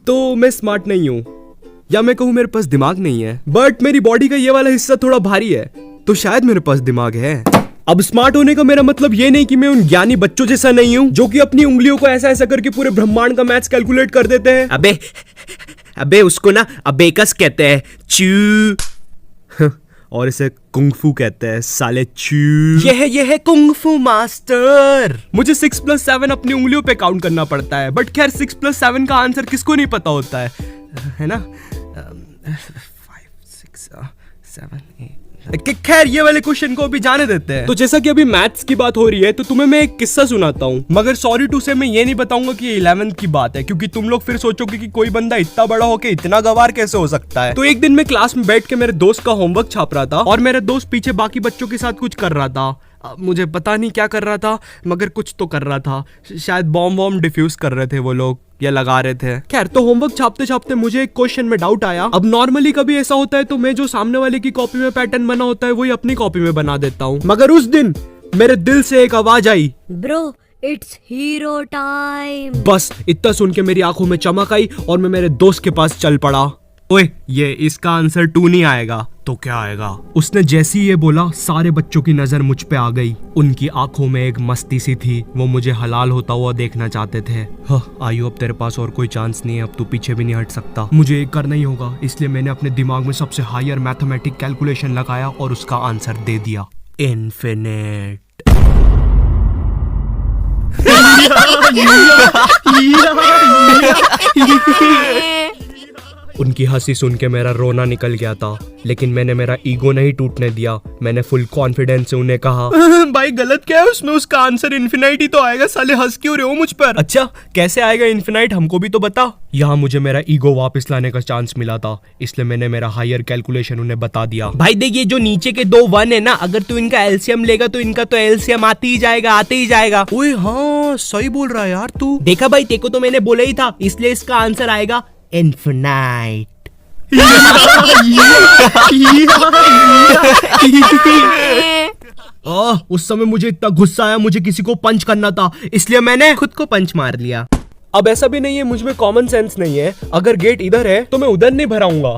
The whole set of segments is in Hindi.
तो मैं स्मार्ट नहीं हूँ, या मैं कहूँ मेरे पास दिमाग नहीं है, बट मेरी बॉडी का ये वाला हिस्सा थोड़ा भारी है, तो शायद मेरे पास दिमाग है। अब स्मार्ट होने का मेरा मतलब ये नहीं कि मैं उन ज्ञानी बच्चों जैसा नहीं हूँ जो कि अपनी उंगलियों को ऐसा ऐसा करके पूरे ब्रह्मांड का मैथ्स कैलकुलेट कर देते हैं। अबे उसको ना अबेकस कहते हैं, चू। और इसे कुंगफू कहते हैं, साले चू। ये है कुंगफू मास्टर। मुझे 6+7 अपनी उंगलियों पे काउंट करना पड़ता है, बट खैर 6+7 का आंसर किसको नहीं पता होता है ना? 5 6 7 8। खैर ये वाले क्वेश्चन को अभी जाने देते हैं। तो जैसा कि अभी मैथ्स की बात हो रही है, तो तुम्हें मैं एक किस्सा सुनाता हूँ, मगर सॉरी टू से मैं ये नहीं बताऊंगा कि ये 11th की बात है, क्योंकि तुम लोग फिर सोचोगे कि कोई बंदा इतना बड़ा होके इतना गवार कैसे हो सकता है। तो एक दिन मैं क्लास में बैठ के मेरे दोस्त का होमवर्क छाप रहा था, और मेरा दोस्त पीछे बाकी बच्चों के साथ कुछ कर रहा था। मुझे पता नहीं क्या कर रहा था, मगर कुछ तो कर रहा था। शायद बॉम्ब वॉम्ब डिफ्यूज कर रहे थे वो लोग, या लगा रहे थे। खैर, तो होमवर्क छापते छापते मुझे एक क्वेश्चन में डाउट आया। अब नॉर्मली कभी ऐसा होता है तो मैं जो सामने वाले की कॉपी में पैटर्न बना होता है वही अपनी कॉपी में बना देता हूँ, मगर उस दिन मेरे दिल से एक आवाज आई, ब्रो इट्स हीरो टाइम। बस इतना सुन के मेरी आंखों में चमक आई और मैं मेरे दोस्त के पास चल पड़ा। ओए, ये इसका आंसर 2 नहीं आएगा तो क्या आएगा? उसने जैसे ही ये बोला, सारे बच्चों की नजर मुझ पे आ गई। उनकी आंखों में एक मस्ती सी थी, वो मुझे हलाल होता हुआ देखना चाहते थे। आयु, अब तेरे पास और कोई चांस नहीं है, अब तू पीछे भी नहीं हट सकता। मुझे ये करना ही होगा, इसलिए मैंने अपने दिमाग में सबसे हायर मैथमेटिक कैलकुलेशन लगाया और उसका आंसर दे दिया, इन्फिनिट। उनकी हंसी सुन के मेरा रोना निकल गया था, लेकिन मैंने मेरा ईगो नहीं टूटने दिया। मैंने फुल कॉन्फिडेंस से उन्हें कहा, भाई गलत क्या है उसमें? उसका आंसर इन्फिनाइट ही तो आएगा। साले हंस क्यों रहे हो मुझ पर? अच्छा, कैसे आएगा इन्फिनाइट, हमको भी तो बता। यहाँ मुझे मेरा ईगो वापस लाने का चांस मिला था, इसलिए मैंने मेरा हायर कैलकुलेशन उन्हें बता दिया। भाई देखिए, जो नीचे के 2 1 है ना, अगर तू इनका एलसीएम लेगा तो इनका तो एलसीएम आते ही जाएगा। ओए हाँ, सही बोल रहा है यार तू। देखा भाई, तेको तो मैंने बोला ही था, इसलिए इसका आंसर आएगा इन्फिनाइट। उस समय मुझे इतना गुस्सा आया, मुझे किसी को पंच करना था, इसलिए मैंने खुद को पंच मार लिया। अब ऐसा भी नहीं है मुझ में कॉमन सेंस नहीं है, अगर गेट इधर है तो मैं उधर नहीं भराऊंगा।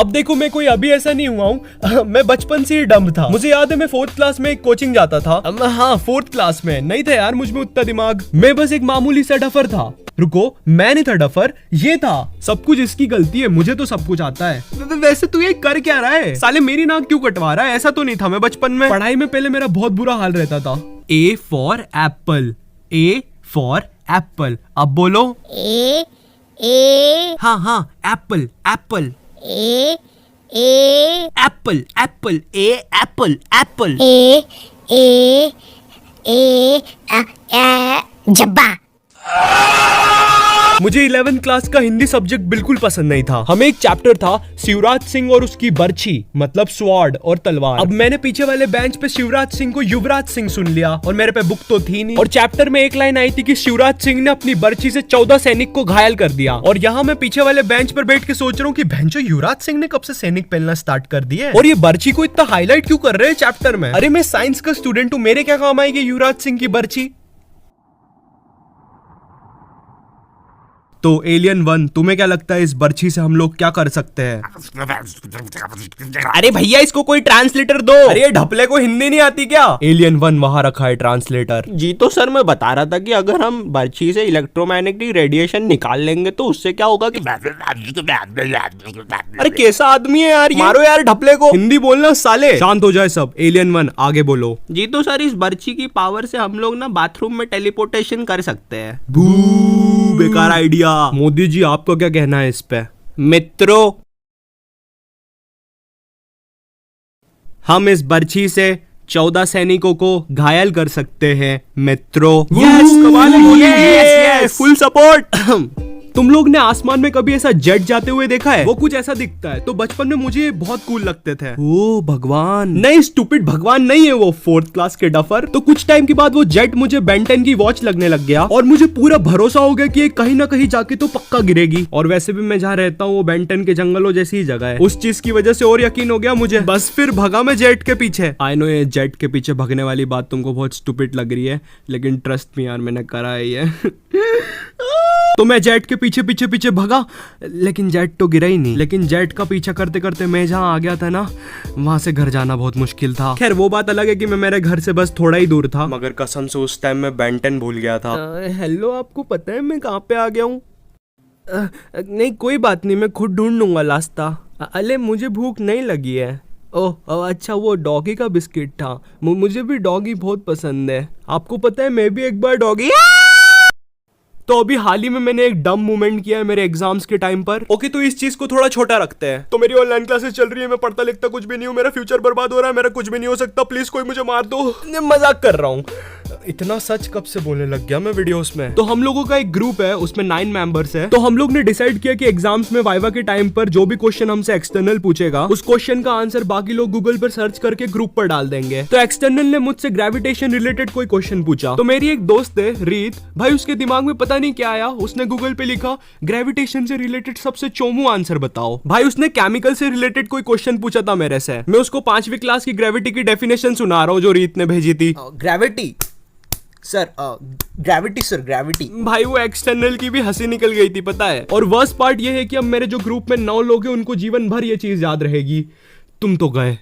अब देखो, मैं कोई अभी ऐसा नहीं हुआ हूँ, मैं बचपन से ही डम्ब था। मुझे याद है मैं 4th क्लास में एक कोचिंग जाता था। हाँ, 4th क्लास में नहीं था यार मुझ में उतना दिमाग, मैं बस एक मामूली सा डफर था। रुको, मैं नहीं था डफर, ये था। सब कुछ इसकी गलती है, मुझे तो सब कुछ आता है। वैसे तू ये कर क्या रहा है? साले मेरी नाक क्यों कटवा रहा है? ऐसा तो नहीं था मैं बचपन में। पढ़ाई में पहले मेरा बहुत बुरा हाल रहता था। A for Apple, A for Apple. अब बोलो, ए हाँ, एप्पल एप्पल ए एप्पल एप्पल ए एप्पल एप्पल ए ए ए जब्बा। मुझे 11th क्लास का हिंदी सब्जेक्ट बिल्कुल पसंद नहीं था। हमें एक चैप्टर था शिवराज सिंह और उसकी बर्छी, मतलब स्वॉर्ड और तलवार। अब मैंने पीछे वाले बेंच पे शिवराज सिंह को युवराज सिंह सुन लिया, और मेरे पे बुक तो थी नहीं। और चैप्टर में एक लाइन आई थी कि शिवराज सिंह ने अपनी बर्छी से 14 सैनिक को घायल कर दिया। और यहाँ मैं पीछे वाले बेंच पर बैठ के सोच रहा हूँ कि भैंचो, युवराज सिंह ने कब से सैनिक पहनना स्टार्ट कर दिया, और ये बर्छी को इतना हाईलाइट क्यों कर रहे हैं चैप्टर में? अरे मैं साइंस का स्टूडेंट हूँ, मेरे क्या काम आएगी युवराज सिंह की बर्छी? तो एलियन 1, तुम्हें क्या लगता है इस बर्छी से हम लोग क्या कर सकते हैं? अरे भैया, इसको कोई ट्रांसलेटर दो। अरे ढपले को हिंदी नहीं आती क्या? एलियन 1 वहां रखा है ट्रांसलेटर। जी तो सर, मैं बता रहा था कि अगर हम बर्छी से इलेक्ट्रोमैग्नेटिक रेडिएशन निकाल लेंगे तो उससे क्या होगा कि अरे कैसा आदमी है यार, मारो यार ढपले को। हिंदी बोलना साले। शांत हो जाए सब। एलियन 1 आगे बोलो। जी तो सर, इस बर्छी की पावर से हम लोग ना बाथरूम में टेलीपोर्टेशन कर सकते हैं। बेकार आइडिया। मोदी जी, आपको क्या कहना है इस पे? मित्रों, हम इस बर्छी से 14 सैनिकों को घायल कर सकते हैं मित्रों। यस, कमाल है, फुल सपोर्ट। तुम लोग ने आसमान में कभी ऐसा जेट जाते हुए देखा है? वो कुछ ऐसा दिखता है। तो बचपन में मुझे ये बहुत कूल लगते थे। ओ भगवान, नहीं स्टूपिड, भगवान नहीं है वो, 4th क्लास के डफर। तो कुछ टाइम के बाद वो जेट मुझे बेन 10 की वॉच लगने लग गया और मुझे पूरा भरोसा हो गया कि ये कहीं ना कहीं जाके तो पक्का गिरेगी। और वैसे भी मैं जहाँ रहता हूँ वो बेन 10 के जंगलों जैसी ही जगह है। उस चीज की वजह से और यकीन हो गया मुझे। बस फिर भगा मैं जेट के पीछे। आई नो ये जेट के पीछे भगने वाली बात तुमको बहुत स्टूपिड लग रही है, लेकिन ट्रस्ट मी यार, मैंने करा है। तो मैं जेट के पीछे पीछे पीछे भगा, लेकिन जेट तो गिरा ही नहीं। लेकिन जेट का पीछा करते करते मैं जहाँ आ गया था ना, वहां से घर जाना बहुत मुश्किल था। खैर वो बात अलग है कि मैं मेरे घर से बस थोड़ा ही दूर था, मगर कसम से उस टाइम मैं बेन 10 भूल गया था। हेलो, आपको पता है मैं कहाँ पे आ गया हूँ? नहीं कोई बात नहीं, मैं खुद ढूंढ लूंगा रास्ता। अरे मुझे भूख नहीं लगी है। ओह अच्छा, वो डॉगी का बिस्किट था। मुझे भी डॉगी बहुत पसंद है। आपको पता है मैं भी एक बार डॉगी। तो अभी हाल ही में मैंने एक डम मूवमेंट किया है मेरे एग्जाम्स के टाइम पर। ओके, तो इस चीज को थोड़ा छोटा रखते हैं। तो मेरी ऑनलाइन क्लासेस चल रही है, मैं पढ़ता लिखता कुछ भी नहीं हूँ, मेरा फ्यूचर बर्बाद हो रहा है, मेरा कुछ भी नहीं हो सकता, प्लीज कोई मुझे मार दो। मजाक कर रहा हूँ। इतना सच कब से बोलने लग गया मैं वीडियोस में। तो हम लोगों का एक ग्रुप है, उसमें 9 मेंबर्स है। तो हम लोग ने डिसाइड किया कि एग्जाम्स में वाइवा के टाइम पर जो भी क्वेश्चन हमसे एक्सटर्नल पूछेगा, उस क्वेश्चन का आंसर बाकी लोग गूगल पर सर्च करके ग्रुप पर डाल देंगे। तो एक्सटर्नल ने मुझसे ग्रेविटेशन रिलेटेड कोई क्वेश्चन पूछा। तो मेरी एक दोस्त है रीत, भाई उसके दिमाग में पता नहीं क्या आया, उसने गूगल पे लिखा ग्रेविटेशन से रिलेटेड सबसे चोमू आंसर बताओ। भाई उसने केमिकल से रिलेटेड कोई क्वेश्चन पूछा था मेरे से। मैं उसको 5वीं क्लास की ग्रेविटी की डेफिनेशन सुना रहा हूँ जो रीत ने भेजी थी। Gravity sir, gravity sir, gravity. भाई वो एक्सटर्नल की भी हंसी निकल गई थी पता है। और वर्स्ट पार्ट ये है कि अब मेरे जो ग्रुप में 9 लोग हैं उनको जीवन भर ये चीज याद रहेगी। तुम तो गए।